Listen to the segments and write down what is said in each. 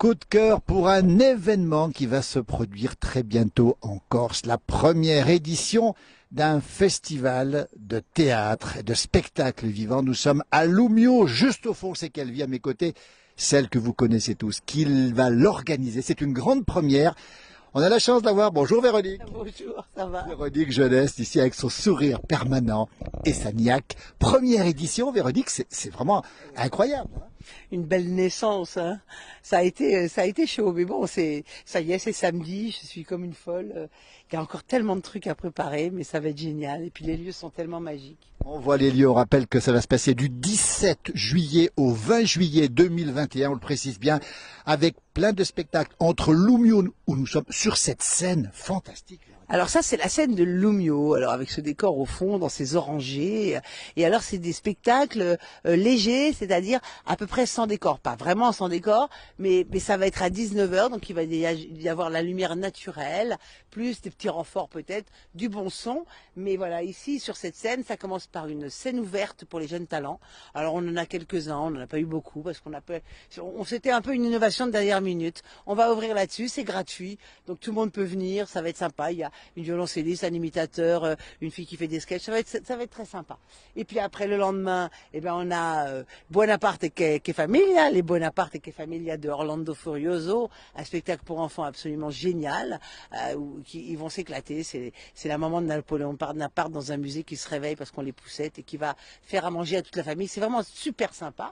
coup de cœur pour un événement qui va se produire très bientôt en Corse, la première édition d'un festival de théâtre et de spectacles vivants. Nous sommes à Lumio, juste au fond, c'est Calvi à mes côtés, celle que vous connaissez tous, qui va l'organiser. C'est une grande première. On a la chance d'avoir, bonjour Véronique. Bonjour, ça va? Véronique Jeunesse, ici avec son sourire permanent et sa niaque. Première édition, Véronique, c'est vraiment incroyable. Une belle naissance, hein. Ça a été chaud, mais bon, ça y est, c'est samedi, je suis comme une folle. Il y a encore tellement de trucs à préparer, mais ça va être génial. Et puis les lieux sont tellement magiques. On voit les lieux, on rappelle que ça va se passer du 17 juillet au 20 juillet 2021, on le précise bien, avec plein de spectacles entre Lumio, où nous sommes sur cette scène fantastique. Alors ça, c'est la scène de Lumio, alors avec ce décor au fond, dans ces orangers. Et alors, c'est des spectacles légers, c'est-à-dire à peu près sans décor. Pas vraiment sans décor, mais ça va être à 19 h, donc il va y avoir la lumière naturelle, plus des petits renforts peut-être, du bon son. Mais voilà, ici, sur cette scène, ça commence par une scène ouverte pour les jeunes talents. Alors, on en a quelques-uns, on n'en a pas eu beaucoup, parce c'était un peu une innovation de dernière minute. On va ouvrir là-dessus, c'est gratuit, donc tout le monde peut venir, ça va être sympa. Il y a une violoncelliste, un imitateur, une fille qui fait des sketchs, ça va être très sympa. Et puis après le lendemain, eh ben on a Buonaparte che Famiglia, les Buonaparte che Famiglia de Orlando Furioso, un spectacle pour enfants absolument génial, où ils vont s'éclater. C'est la maman de Napoléon Bonaparte dans un musée qui se réveille parce qu'on les poussette et qui va faire à manger à toute la famille. C'est vraiment super sympa.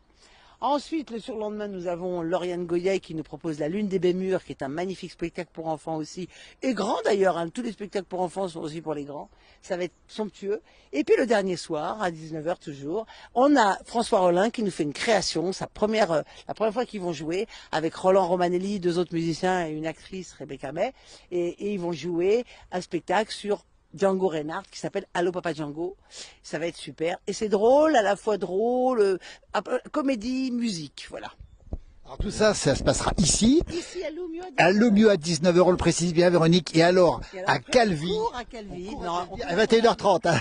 Ensuite, le surlendemain, nous avons Lauriane Goyaï qui nous propose La Lune des Bémurs, qui est un magnifique spectacle pour enfants aussi, et grand d'ailleurs, hein. Tous les spectacles pour enfants sont aussi pour les grands. Ça va être somptueux. Et puis le dernier soir, à 19 h toujours, on a François Rollin qui nous fait une création, la première fois qu'ils vont jouer, avec Roland Romanelli, deux autres musiciens et une actrice, Rebecca May, et ils vont jouer un spectacle sur Django Reinhardt qui s'appelle Allô Papa Django. Ça va être super. Et c'est drôle, à la fois drôle, comédie, musique, voilà. Alors tout ça, ça se passera ici. Ici à Lumio à 19 h, on le précise bien Véronique. Et alors à Calvi. À Calvi. Non, à 21 h 30. Hein.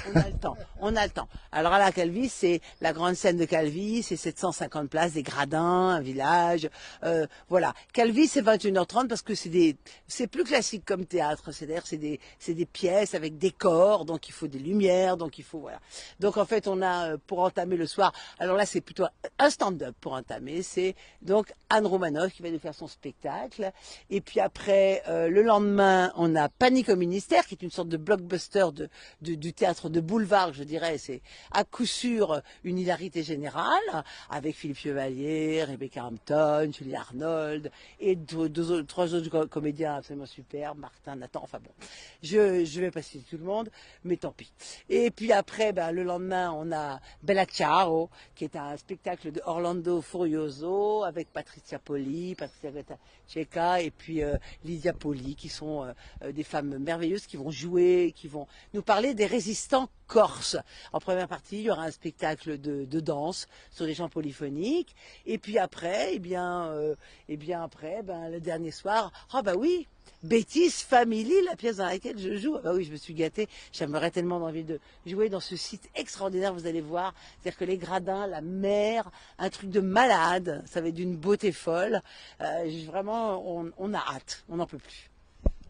On a le temps. Alors à la Calvi, c'est la grande scène de Calvi, c'est 750 places, des gradins, un village. Voilà. Calvi, c'est 21 h 30 parce que c'est plus classique comme théâtre. C'est-à-dire c'est des pièces avec des corps, donc il faut des lumières, donc il faut voilà. Donc en fait, on a pour entamer le soir. Alors là, c'est plutôt un stand-up pour entamer. C'est donc Anne Romanoff qui va nous faire son spectacle. Et puis après, le lendemain, on a Panique au ministère, qui est une sorte de blockbuster du théâtre de boulevard, je dirais. C'est à coup sûr une hilarité générale, avec Philippe Chevalier, Rebecca Hampton, Julie Arnold, et trois autres comédiens absolument super, Martin, Nathan, enfin bon. Je vais pas citer tout le monde, mais tant pis. Et puis après, le lendemain, on a Bella Ciao, qui est un spectacle de Orlando Furioso, avec Patricia Poli, Patricia Checa et puis Lydia Poli, qui sont des femmes merveilleuses qui vont jouer, qui vont nous parler des résistants corses. En première partie, il y aura un spectacle de danse sur des chants polyphoniques. Et puis après, le dernier soir, oui, Bêtise Family, la pièce dans laquelle je joue. Ah bah oui, je me suis gâtée. J'aimerais tellement envie de jouer dans ce site extraordinaire, vous allez voir. C'est-à-dire que les gradins, la mer, un truc de malade. Ça va être d'une beauté folle. Vraiment, on a hâte. On n'en peut plus.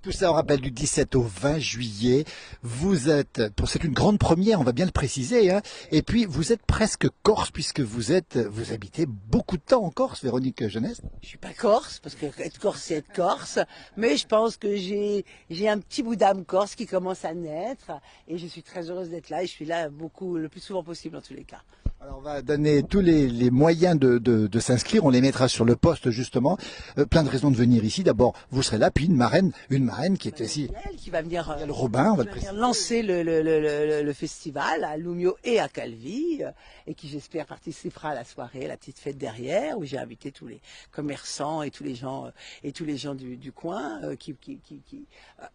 Tout ça, on rappelle, du 17 au 20 juillet. C'est une grande première, on va bien le préciser, hein. Et puis, vous êtes presque corse, puisque vous habitez beaucoup de temps en Corse, Véronique Jeunesse. Je suis pas corse, parce que être corse, c'est être corse. Mais je pense que j'ai un petit bout d'âme corse qui commence à naître. Et je suis très heureuse d'être là. Et je suis là le plus souvent possible, en tous les cas. Alors on va donner tous les moyens de s'inscrire, on les mettra sur le poste justement. Plein de raisons de venir ici. D'abord, vous serez là, puis une marraine qui est ici. Qui va venir, le Robin, on va venir lancer le festival à Lumio et à Calvi, et qui j'espère participera à la soirée, la petite fête derrière, où j'ai invité tous les commerçants et tous les gens du coin,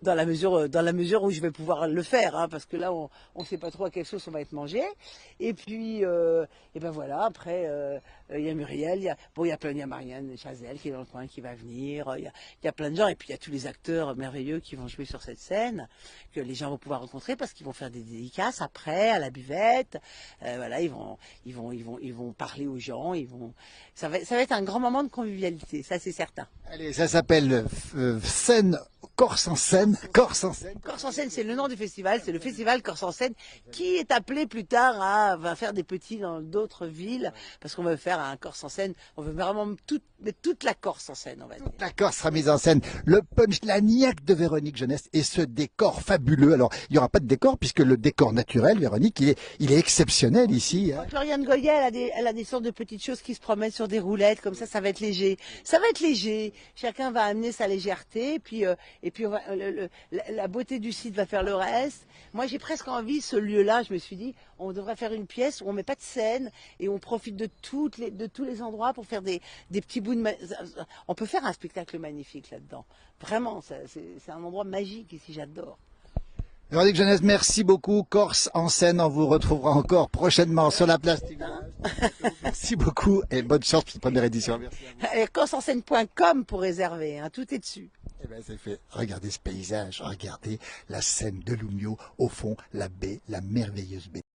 dans la mesure où je vais pouvoir le faire, hein, parce que là on sait pas trop à quelle sauce on va être mangé. Et puis et ben voilà, après, il y a Muriel, il y a Marianne Chazelle qui est dans le coin, qui va venir, il y a plein de gens, et puis il y a tous les acteurs merveilleux qui vont jouer sur cette scène, que les gens vont pouvoir rencontrer parce qu'ils vont faire des dédicaces après, à la buvette, voilà, ils vont parler aux gens, ça va être un grand moment de convivialité, ça c'est certain. Allez, ça s'appelle scène Corse en scène. Corse en scène. Corse en scène, c'est le nom du festival, c'est le festival Corse en scène qui est appelé plus tard va faire des petits dans d'autres villes parce qu'on veut faire un Corse en scène, on veut vraiment mettre toute la Corse en scène, on va dire. La Corse sera mise en scène. Le punch, la niaque de Véronique Jeunesse et ce décor fabuleux. Alors, il n'y aura pas de décor puisque le décor naturel, Véronique, il est exceptionnel ici. Hein. Floriane Goya, elle a des sortes de petites choses qui se promènent sur des roulettes, comme ça va être léger. Ça va être léger. Chacun va amener sa légèreté, et puis la beauté du site va faire le reste. Moi, j'ai presque envie, ce lieu-là, je me suis dit, on devrait faire une pièce où on met pas de scène et on profite de tous les endroits pour faire des petits bouts de... On peut faire un spectacle magnifique là-dedans. Vraiment, c'est un endroit magique ici, j'adore. Véronique Jeunesse, merci beaucoup. Corse en scène, on vous retrouvera encore prochainement sur la place du village. Merci beaucoup et bonne chance pour cette première édition. Merci. Corsenscène.com pour réserver, hein, tout est dessus. Eh ben c'est fait. Regardez ce paysage, regardez la scène de Lumio, au fond la baie, la merveilleuse baie.